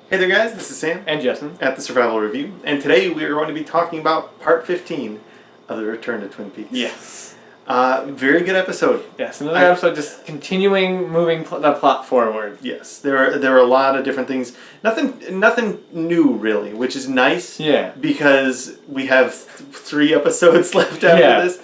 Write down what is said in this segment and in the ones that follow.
Hey there guys, this is Sam and Justin at the Survival Review, and today we are going to be talking about part 15 of the Return to Twin Peaks. Yes. Very good episode. Yes, another episode just continuing moving the plot forward. Yes, there are a lot of different things. Nothing new really, which is nice. Yeah. Because we have 3 episodes left after this.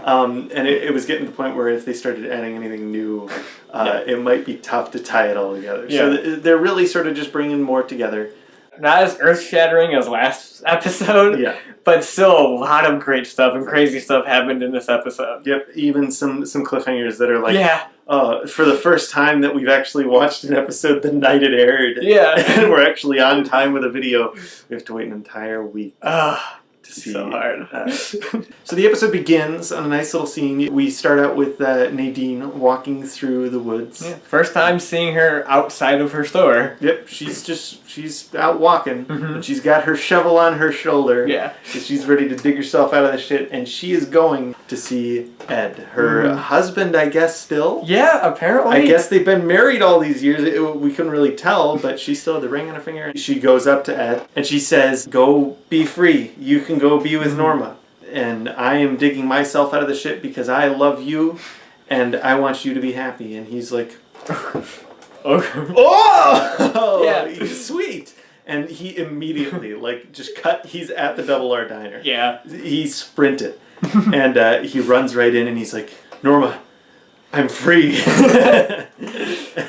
And it was getting to the point where if they started adding anything new, it might be tough to tie it all together. Yeah. So they're really sort of just bringing more together. Not as earth-shattering as last episode, but still a lot of great stuff and crazy stuff happened in this episode. Yep, even some cliffhangers that are like, for the first time that we've actually watched an episode the night it aired, and we're actually on time with a video, we have to wait an entire week. To see. So hard. So the episode begins on a nice little scene. We start out with Nadine walking through the woods. Yeah. First time seeing her outside of her store. Yep, she's out walking, and she's got her shovel on her shoulder. Yeah. So she's ready to dig herself out of the shit, and she is going to see Ed, her husband, I guess, still. Yeah, apparently. I guess they've been married all these years. We couldn't really tell, but she still had the ring on her finger. She goes up to Ed, and she says, "Go be free. You can go be with Norma. And I am digging myself out of the shit because I love you, and I want you to be happy." And he's like, "Oh! Yeah. Sweet." And he immediately, he's at the Double R Diner. Yeah. He sprinted. And he runs right in and he's like, "Norma, I'm free."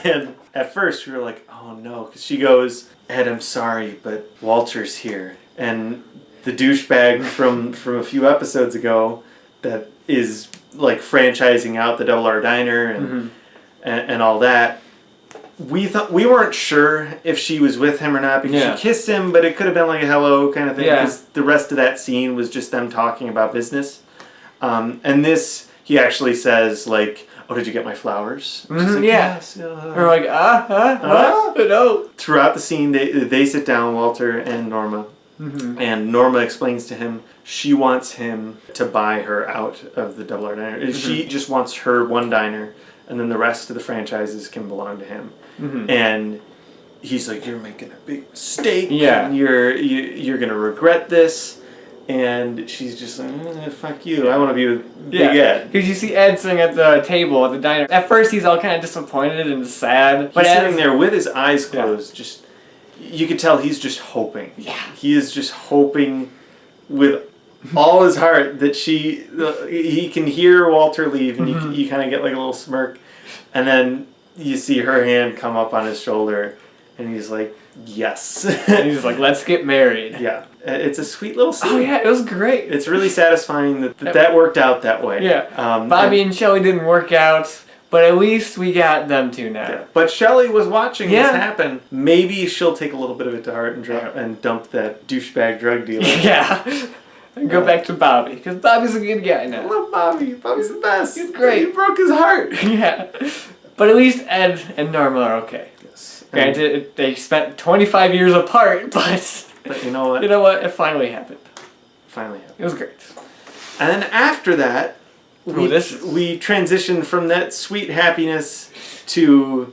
And at first we were like, "Oh no," because she goes, "Ed, I'm sorry, but Walter's here." And the douchebag from a few episodes ago that is like franchising out the Double R Diner and all that. We weren't sure if she was with him or not because she kissed him, but it could have been like a hello kind of thing because the rest of that scene was just them talking about business. And this, he actually says like, "Oh, did you get my flowers?" She's like, "Yes." We're like, no. Throughout the scene, they sit down, Walter and Norma. And Norma explains to him she wants him to buy her out of the Double R Diner. She just wants her one diner, and then the rest of the franchises can belong to him. And he's like, "You're making a big mistake. And you're gonna regret this." And she's just like, "Fuck you. I want to be with Big Ed." Because you see Ed sitting at the table at the diner. At first, he's all kind of disappointed and sad. But he's sitting there with his eyes closed, you could tell he's just hoping. Yeah. He is just hoping with all his heart that he can hear Walter leave, and you kind of get like a little smirk, and then you see her hand come up on his shoulder, and he's like, "Yes." And he's like, "Let's get married." Yeah. It's a sweet little scene. Oh yeah, it was great. It's really satisfying that worked out that way. Yeah. Bobby and Shelley didn't work out. But at least we got them two now. Yeah. But Shelley was watching this happen. Maybe she'll take a little bit of it to heart and dump that douchebag drug dealer. And go back to Bobby. Because Bobby's a good guy now. I love Bobby. Bobby's the best. He's great. He broke his heart. But at least Ed and Norma are okay. Yes. Granted, they spent 25 years apart, but you know what? You know what? It finally happened. It was great. And then after that, we transitioned from that sweet happiness to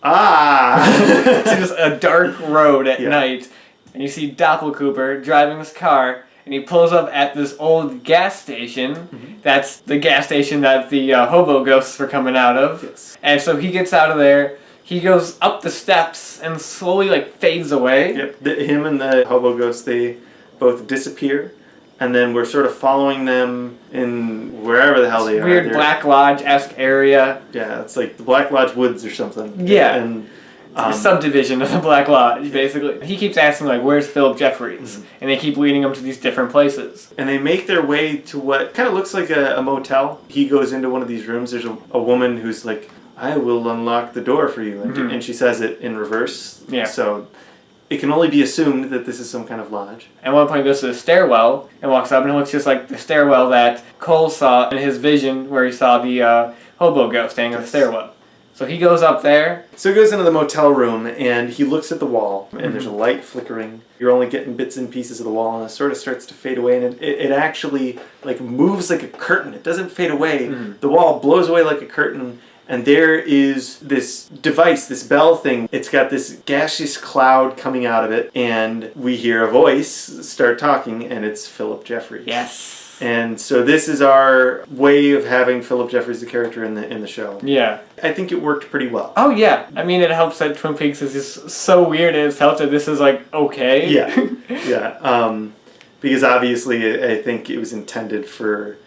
to just a dark road at night, and you see Doppelgänger Cooper driving his car, and he pulls up at this old gas station. That's the gas station that the hobo ghosts were coming out of. And so he gets out of there. He goes up the steps and slowly fades away. Him and the hobo ghosts, they both disappear. And then we're sort of following them in wherever the hell they are. Weird Black Lodge-esque area. Yeah, it's like the Black Lodge Woods or something. Yeah. And a subdivision of the Black Lodge, basically. He keeps asking, where's Philip Jeffries? And they keep leading him to these different places. And they make their way to what kind of looks like a motel. He goes into one of these rooms. There's a woman who's like, "I will unlock the door for you." And she says it in reverse. Yeah. So it can only be assumed that this is some kind of lodge. At one point he goes to the stairwell and walks up, and it looks just like the stairwell that Cole saw in his vision where he saw the hobo ghost standing on the stairwell. So he goes up there. So he goes into the motel room and he looks at the wall and there's a light flickering. You're only getting bits and pieces of the wall and it sort of starts to fade away, and it actually moves like a curtain. It doesn't fade away. The wall blows away like a curtain, And there is this device, this bell thing. It's got this gaseous cloud coming out of it, and we hear a voice start talking, and it's Philip Jeffries. Yes. And so this is our way of having Philip Jeffries the character in the show. Yeah. I think it worked pretty well. Oh yeah. I mean, it helps that Twin Peaks is just so weird, and it helps that this is like okay. Yeah. Yeah. Because obviously I think it was intended for,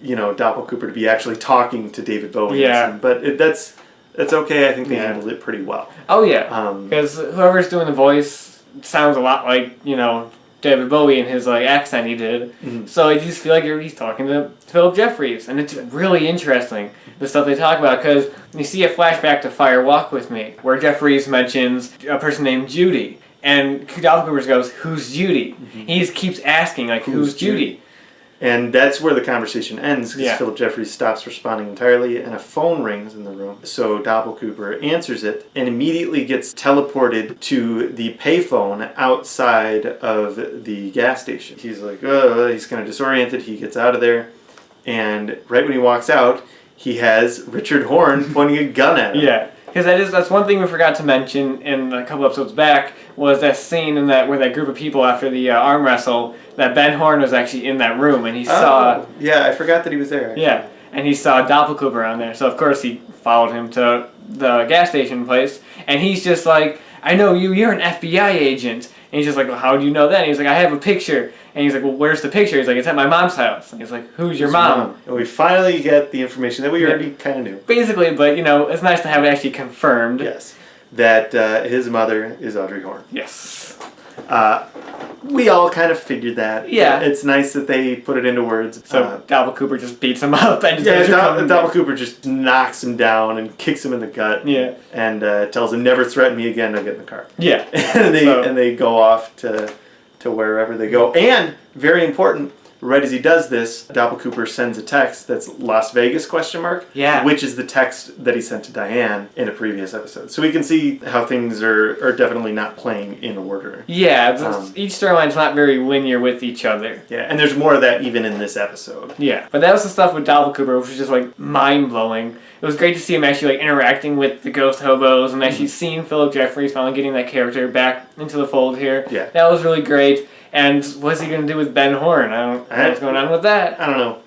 Doppel Cooper to be actually talking to David Bowie. Yeah. But that's okay. I think they handled it pretty well. Oh yeah. Because whoever's doing the voice sounds a lot like, David Bowie and his accent he did. Mm-hmm. So I just feel like he's talking to Philip Jeffries, and it's really interesting the stuff they talk about, because you see a flashback to Fire Walk With Me where Jeffries mentions a person named Judy, and Doppel Cooper goes, "Who's Judy?" Mm-hmm. He just keeps asking who's Judy? And that's where the conversation ends, because Philip Jeffries stops responding entirely, and a phone rings in the room. So Doppel Cooper answers it and immediately gets teleported to the payphone outside of the gas station. He's like, he's kind of disoriented. He gets out of there, and right when he walks out, he has Richard Horne pointing a gun at him. Yeah. Because that's one thing we forgot to mention in a couple episodes back, was that scene where that group of people after the arm wrestle, that Ben Horne was actually in that room, and he saw... Yeah, I forgot that he was there. Actually. Yeah, and he saw Doppel Cooper on there, so of course he followed him to the gas station place, and he's just like, "I know you're an FBI agent." And he's just like, "Well, how do you know that?" And he's like, "I have a picture." And he's like, "Well, where's the picture?" He's like, "It's at my mom's house." And he's like, "Who's your mom?" And we finally get the information that we already kind of knew. Basically, but it's nice to have it actually confirmed. Yes. That his mother is Audrey Horne. Yes. We all kind of figured that. Yeah. It's nice that they put it into words. So Doppel Cooper just beats him up. And Doppel Cooper just knocks him down and kicks him in the gut. Yeah. And tells him, "Never threaten me again, I'll get in the car." Yeah. and they go off to wherever they go. And, very important, right as he does this, Doppel Cooper sends a text that's Las Vegas ? Yeah. Which is the text that he sent to Diane in a previous episode. So we can see how things are definitely not playing in order. Yeah, each storyline's not very linear with each other. Yeah, and there's more of that even in this episode. Yeah, but that was the stuff with Doppel Cooper, which was just mind-blowing. It was great to see him actually interacting with the ghost hobos and actually seeing Philip Jeffries finally getting that character back into the fold here. Yeah. That was really great. And what's he going to do with Ben Horne? I don't know what's going on with that. I don't know,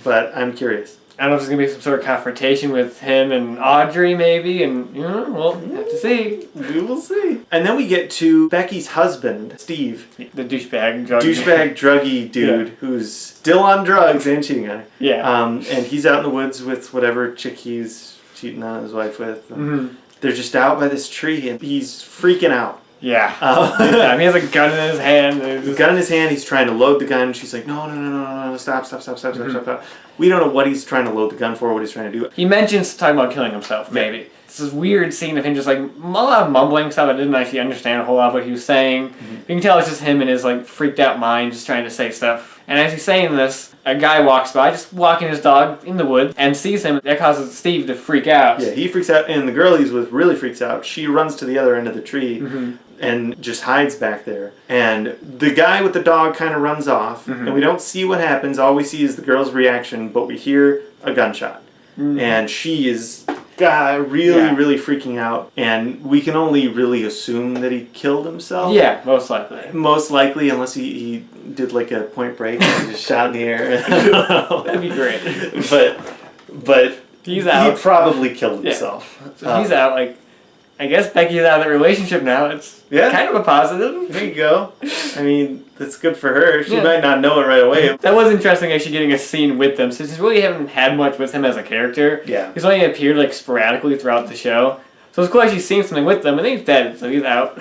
but I'm curious. I don't know if there's going to be some sort of confrontation with him and Audrey, maybe, and we'll have to see. We will see. And then we get to Becky's husband, Steve. The douchebag druggy dude who's still on drugs and cheating on her. Yeah. And he's out in the woods with whatever chick he's cheating on his wife with. They're just out by this tree, and he's freaking out. Yeah. He has a gun in his hand. He's got in his hand. He's trying to load the gun. She's like, no, stop. We don't know what he's trying to load the gun for, what he's trying to do. He mentions talking about killing himself, maybe. Yeah. It's this weird scene of him just a lot of mumbling stuff. I didn't actually understand a whole lot of what he was saying. You can tell it's just him in his freaked out mind just trying to say stuff. And as he's saying this, a guy walks by, just walking his dog in the woods, and sees him. That causes Steve to freak out. Yeah, he freaks out, and the girl he's with really freaks out. She runs to the other end of the tree and just hides back there. And the guy with the dog kind of runs off, and we don't see what happens. All we see is the girl's reaction, but we hear a gunshot. And she is really freaking out, and we can only really assume that he killed himself. Yeah, most likely. Most likely, unless he did a Point Break and just shot in the air. That'd be great. But he's out. He probably killed himself. Yeah. So he's out. I guess Becky's out of the relationship now. It's kind of a positive. There you go. I mean, that's good for her. She might not know it right away. That was interesting, actually, getting a scene with them, since we really haven't had much with him as a character. Yeah. He's only appeared sporadically throughout the show. So it's cool actually seeing something with them, and then he's dead, so he's out.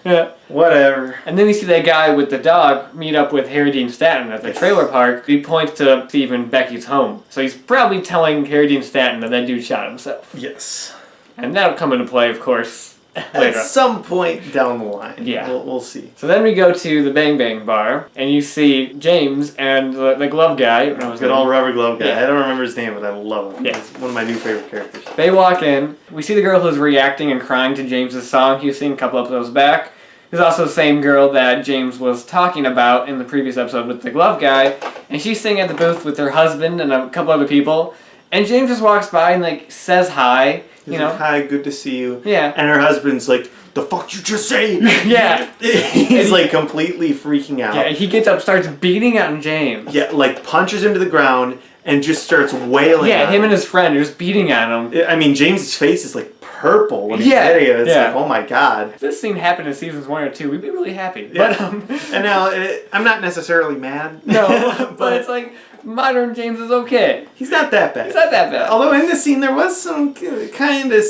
Yeah. Whatever. And then we see that guy with the dog meet up with Harry Dean Stanton at the trailer park. He points to Steve and Becky's home. So he's probably telling Harry Dean Stanton that dude shot himself. Yes. And that'll come into play, of course, later. At some point down the line. Yeah. We'll see. So then we go to the Bang Bang Bar, and you see James and the glove guy. Good old rubber glove guy. Yeah. I don't remember his name, but I love him. Yeah. He's one of my new favorite characters. They walk in. We see the girl who's reacting and crying to James's song he was singing a couple episodes back. It's also the same girl that James was talking about in the previous episode with the glove guy. And she's singing at the booth with her husband and a couple other people. And James just walks by and like says hi. He's like, hi, good to see you. Yeah. And her husband's like, the fuck you just say? Yeah. He's like completely freaking out. Yeah, he gets up, starts beating on James. Yeah, like punches him to the ground and just starts wailing. Yeah, on him and his friend are just beating on him. I mean, James's face is like purple when he's Yeah, hitting him. It's yeah. like, oh my god. If this scene happened in seasons 1 or 2, we'd be really happy. Yeah. But, And now, I'm not necessarily mad. no, but it's like, modern James is okay. He's not that bad. He's not that bad. Although in this scene there was some kind of,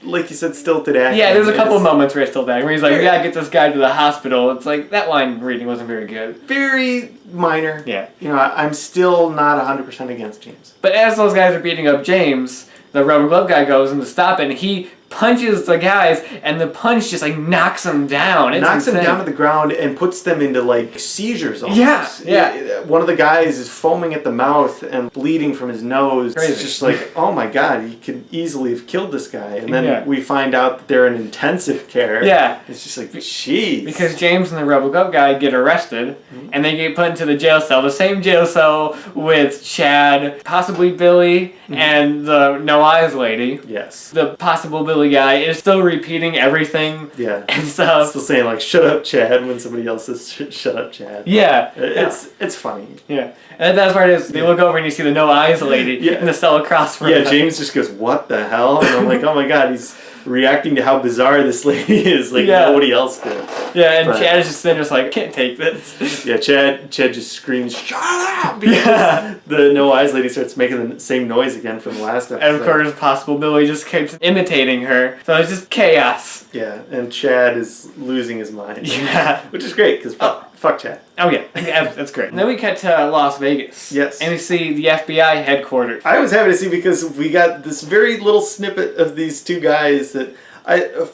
like you said, stilted acting. Yeah, there's a couple of moments where it's still back, where he's like, we gotta get this guy to the hospital. It's like, that line reading wasn't very good. Very minor. Yeah. You know, I'm still not 100% against James. But as those guys are beating up James, the rubber glove guy goes in to stop it, and he punches the guys, and the punch just like knocks them down. It's knocks insane. them down to the ground and puts them into like seizures almost. Yeah. One of the guys is foaming at the mouth and bleeding from his nose. Crazy. It's just like, oh my god, he could easily have killed this guy. And then Yeah. we find out that they're in intensive care. Yeah. It's just like, jeez. Because James and the rubber glove guy get arrested, and they get put into the jail cell, the same jail cell with Chad, possibly Billy, and the no eyes lady. Yes. The possible Billy guy is still repeating everything Yeah. and stuff. Still saying like, shut up, Chad, when somebody else says, shut up, Chad. Yeah. It's funny. Yeah. And the best part is they look over and you see the no eyes lady in the cell across from Yeah, them. James just goes, what the hell? And I'm like, oh my god, he's reacting to how bizarre this lady is, like nobody else did. Yeah, and But- Chad is just sitting just like, can't take this. Yeah, Chad just screams, shut up! Because the no eyes lady starts making the same noise again from the last episode. And of course, possible Billy just keeps imitating her. So it's just chaos. Yeah, and Chad is losing his mind. Yeah. Which is great, because fuck Chad. Oh yeah, that's great. And then we cut to Las Vegas. Yes. And we see the FBI headquarters. I was happy to see because we got this very little snippet of these two guys that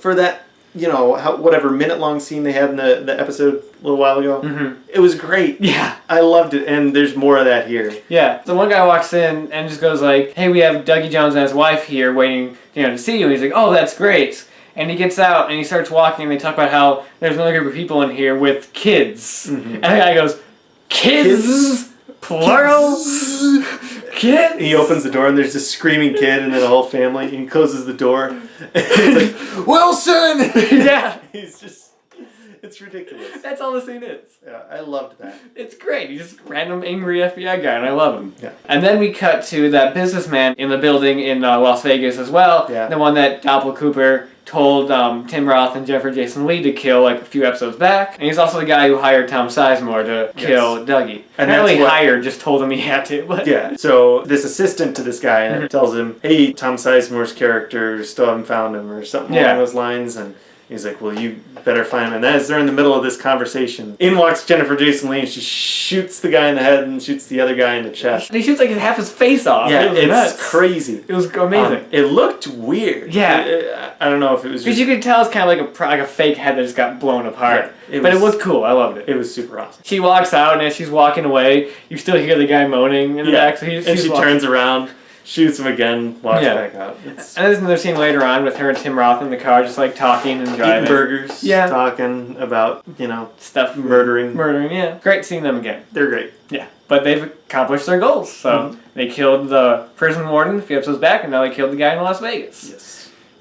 for that, you know, whatever minute-long scene they had in the episode a little while ago, it was great. Yeah. I loved it, and there's more of that here. Yeah. So one guy walks in and just goes like, hey, we have Dougie Jones and his wife here waiting, to see you. And he's like, oh, that's great. And he gets out and he starts walking and they talk about how there's another group of people in here with kids. And the guy goes, kids? Plural? Kids? He opens the door and there's this screaming kid and then a whole family. And he closes the door. And he's like, Wilson! Yeah. He's just, it's ridiculous. That's all the scene is. Yeah, I loved that. It's great. He's just a random angry FBI guy, and I love him. Yeah. And then we cut to that businessman in the building in Las Vegas as well. Yeah. The one that Doppelgänger Cooper told Tim Roth and Jennifer Jason Leigh to kill like a few episodes back. And he's also the guy who hired Tom Sizemore to kill Dougie. And not that's really what- hired, just told him he had to. But Yeah, so this assistant to this guy tells him, hey, Tom Sizemore's character, still haven't found him, or something along those lines, and he's like, well, you better find him. And as they're in the middle of this conversation, in walks Jennifer Jason Leigh, and she shoots the guy in the head and shoots the other guy in the chest. and he shoots like half his face off. Yeah, It was it's nuts. crazy. It was amazing. It looked weird. Yeah. I don't know if it was Because just... you could tell it's kind of like a fake head that just got blown apart. Yeah, But it looked cool. I loved it. It was super awesome. She walks out, and as she's walking away, you still hear the guy moaning in the back. So and she's she walking. turns around, shoots him again, walks back out. And there's another scene later on with her and Tim Roth in the car, just like talking and driving. Eating burgers, Yeah. talking about, Stuff. murdering. Yeah. Great seeing them again. They're great. Yeah. But they've accomplished their goals. So they killed the prison warden a few episodes back, and now they killed the guy in Las Vegas. Yes.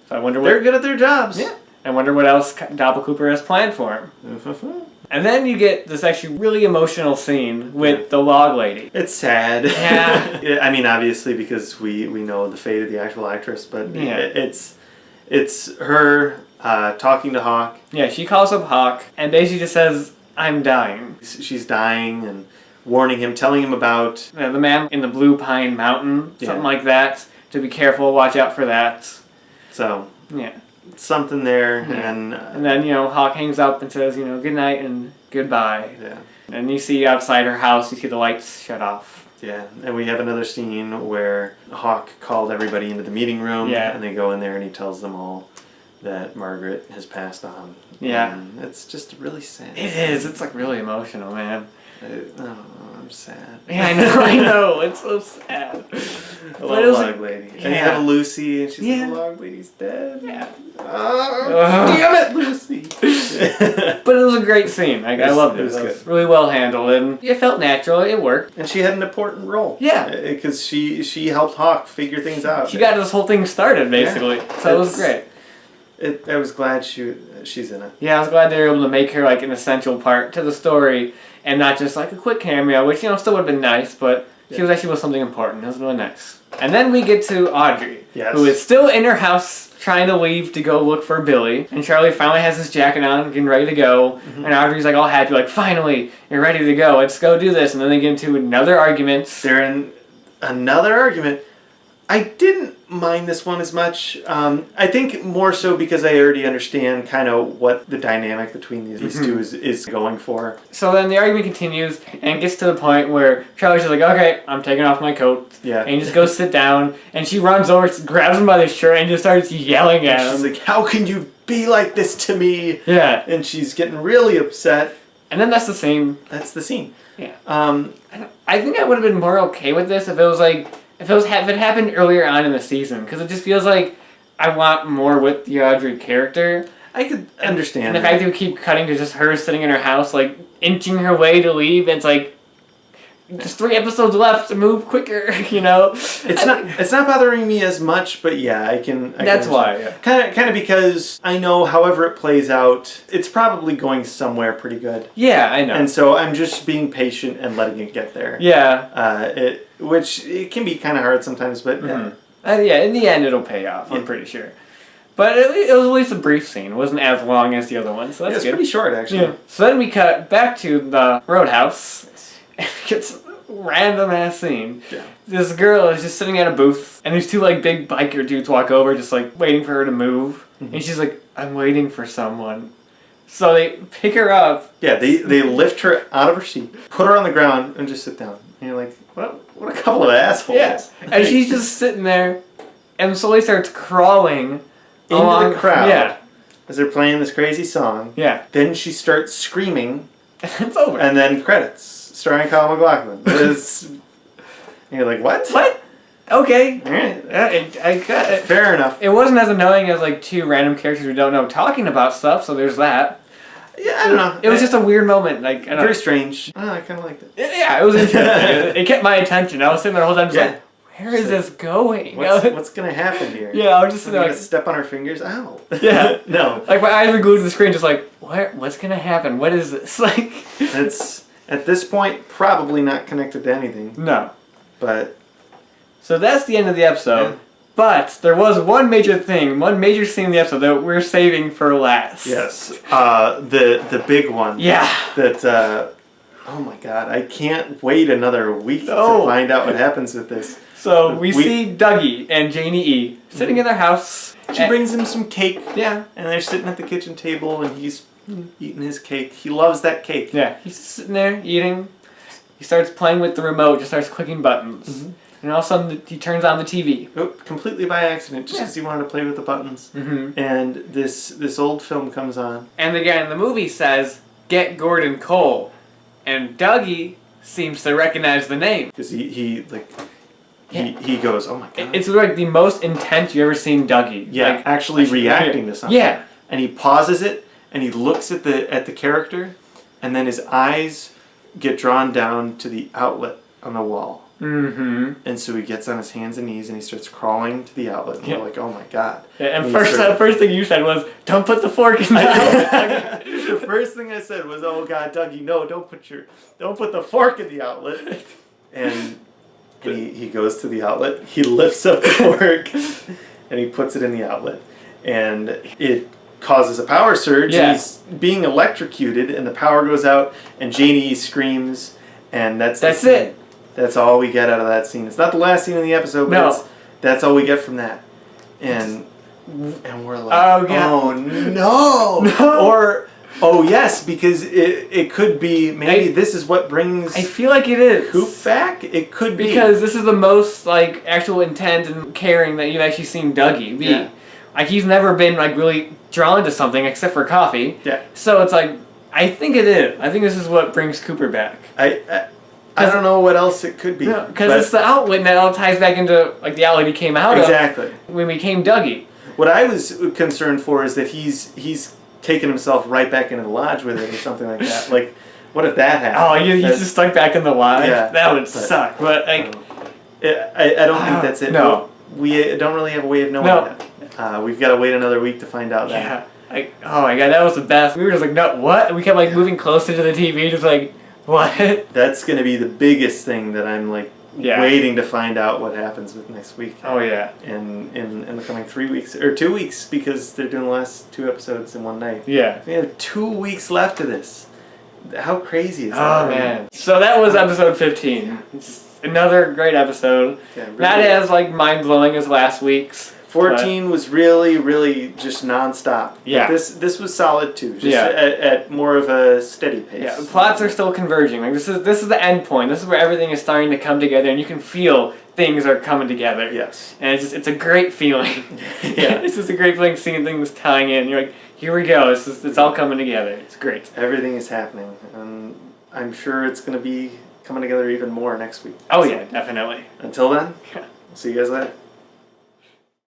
So I wonder They're what... good at their jobs. Yeah. I wonder what else Doppelgänger Cooper has planned for him. And then you get this actually really emotional scene with the log lady. It's sad. Yeah. I mean, obviously, because we know the fate of the actual actress, but it's her talking to Hawk. Yeah, she calls up Hawk and basically just says, I'm dying. She's dying and warning him, telling him about... The man in the Blue Pine Mountain, something like that. To be careful, watch out for that. So, Yeah. something there, And then, Hawk hangs up and says, good night and goodbye. Yeah. And you see outside her house, you see the lights shut off. Yeah, and we have another scene where Hawk called everybody into the meeting room, and they go in there and he tells them all that Margaret has passed on. Yeah. And it's just really sad. It is. It's like really emotional, man. I'm sad. Yeah, I know. It's so sad. I love Log Lady. And you have Lucy, and she says, the Log Lady's dead. Yeah. Damn it, Lucy. But it was a great scene. I loved it. It was good. Really well handled, and it felt natural. It worked. And she had an important role. Yeah. Because she helped Hawk figure things out. She got this whole thing started, basically. Yeah. So it was great. I was glad she's in it. Yeah, I was glad they were able to make her like an essential part to the story and not just like a quick cameo, which, still would have been nice, but she was actually something important. It was really nice. And then we get to Audrey, who is still in her house trying to leave to go look for Billy. And Charlie finally has his jacket on, getting ready to go. Mm-hmm. And Audrey's like all happy, like, finally, you're ready to go. Let's go do this. And then they get into another argument. They're in another argument. I didn't mind this one as much. I think more so because I already understand kind of what the dynamic between these two is going for. So then the argument continues and gets to the point where Charlie's just like, okay, I'm taking off my coat. Yeah. And he just goes sit down, and she runs over, grabs him by the shirt, and just starts yelling at him. She's like, how can you be like this to me? Yeah. And she's getting really upset. And then that's the scene. That's the scene. Yeah. I think I would have been more okay with this if it was like, if it happened earlier on in the season, because it just feels like I want more with the Audrey character. I could understand. And the fact that we keep cutting to just her sitting in her house, like inching her way to leave, and it's like, just 3 episodes left to move quicker, It's not bothering me as much, but yeah, I can. That's why. Yeah. Kind of because I know, however it plays out, it's probably going somewhere pretty good. Yeah, I know. And so I'm just being patient and letting it get there. Yeah. Which it can be kind of hard sometimes, but yeah, in the end it'll pay off. I'm pretty sure. But it was at least a brief scene. It wasn't as long as the other one, so that's good. It's pretty short, actually. Yeah. So then we cut back to the Roadhouse. And it gets a random ass scene. Yeah. This girl is just sitting at a booth, and these 2 like big biker dudes walk over, just like waiting for her to move. Mm-hmm. And she's like, I'm waiting for someone. So they pick her up. Yeah, they lift her out of her seat, put her on the ground, and just sit down. And you're like, what a couple of assholes. Yeah. And she's just sitting there and slowly starts crawling into the crowd. Yeah. As they're playing this crazy song. Yeah. Then she starts screaming. And it's over. And then credits. Starring Kyle MacLachlan. And you're like, what? What? Okay. Alright. I got it. Fair enough. It wasn't as annoying as like 2 random characters we don't know talking about stuff, so there's that. Yeah, I don't know. It was just a weird moment. Like, very strange. I kind of liked it. Yeah, it was interesting. It kept my attention. I was sitting there the whole time just like, where is this going? What's going to happen here? Yeah, I was just sitting there like, step on her fingers? Ow. Yeah. No. Like, my eyes were glued to the screen just like, what's going to happen? What is this? Like... It's, at this point, probably not connected to anything. No. But... So that's the end of the episode. Yeah. But there was one major scene in the episode that we're saving for last. Yes. The big one. Yeah. That, oh my god, I can't wait another week to find out what happens with this. So we see Dougie and Janie E. sitting in their house. She brings him some cake. Yeah. And they're sitting at the kitchen table and he's eating his cake. He loves that cake. Yeah. He's sitting there eating. He starts playing with the remote, just starts clicking buttons. Mm-hmm. And all of a sudden, he turns on the TV. Oh, completely by accident, just because he wanted to play with the buttons. Mm-hmm. And this old film comes on. And again, the movie says, "Get Gordon Cole," and Dougie seems to recognize the name because he goes, "Oh my god!" It's like the most intense you ever seen Dougie. Yeah, like, actually reacting to something. Yeah, and he pauses it and he looks at the character, and then his eyes get drawn down to the outlet on the wall. Mm-hmm. And so he gets on his hands and knees and he starts crawling to the outlet. And we're like, oh my god. Yeah, and the first thing you said was, don't put the fork in the outlet. The first thing I said was, oh god, Dougie, no, don't put the fork in the outlet. And he goes to the outlet, he lifts up the fork, and he puts it in the outlet. And it causes a power surge, and he's being electrocuted, and the power goes out, and Janie screams, and that's it. That's all we get out of that scene. It's not the last scene in the episode, but that's all we get from that. And we're like, oh no! No! Or, oh yes, because it could be, maybe this is what brings... I feel like it is. Coop back? It could be. Because this is the most, like, actual intent and caring that you've actually seen Dougie be. Yeah. Like, he's never been, like, really drawn to something except for coffee. Yeah. So it's like, I think it is. I think this is what brings Cooper back. I don't know what else it could be. Because it's the outlet and that all ties back into like the outlet he came out exactly. of when we became Dougie. What I was concerned for is that he's taken himself right back into the lodge with it or something like that. Like, what if that happened? Oh, he's just stuck back in the lodge? Yeah. That would suck. But like, I don't think that's it. No. We don't really have a way of knowing that. We've got to wait another week to find out that. Yeah. Oh my god, that was the best. We were just like, no, what? We kept like moving closer to the TV, just like, what? That's going to be the biggest thing that I'm like waiting to find out what happens with next week. Oh yeah. In the coming 3 weeks or 2 weeks because they're doing the last 2 episodes in one night. Yeah. We have 2 weeks left of this. How crazy is that? Oh man. So that was episode 15. It's another great episode. Yeah, really Not as like mind blowing as last week's. 14 was really just nonstop. Yeah. This was solid too. Just at more of a steady pace. Yeah. Plots are still converging. Like this is the end point. This is where everything is starting to come together, and you can feel things are coming together. Yes. And it's a great feeling. Yeah. It's just a great feeling seeing things tying in. You're like, here we go. It's all coming together. It's great. Everything is happening, and I'm sure it's going to be coming together even more next week. Oh yeah, definitely. Until then, see you guys later.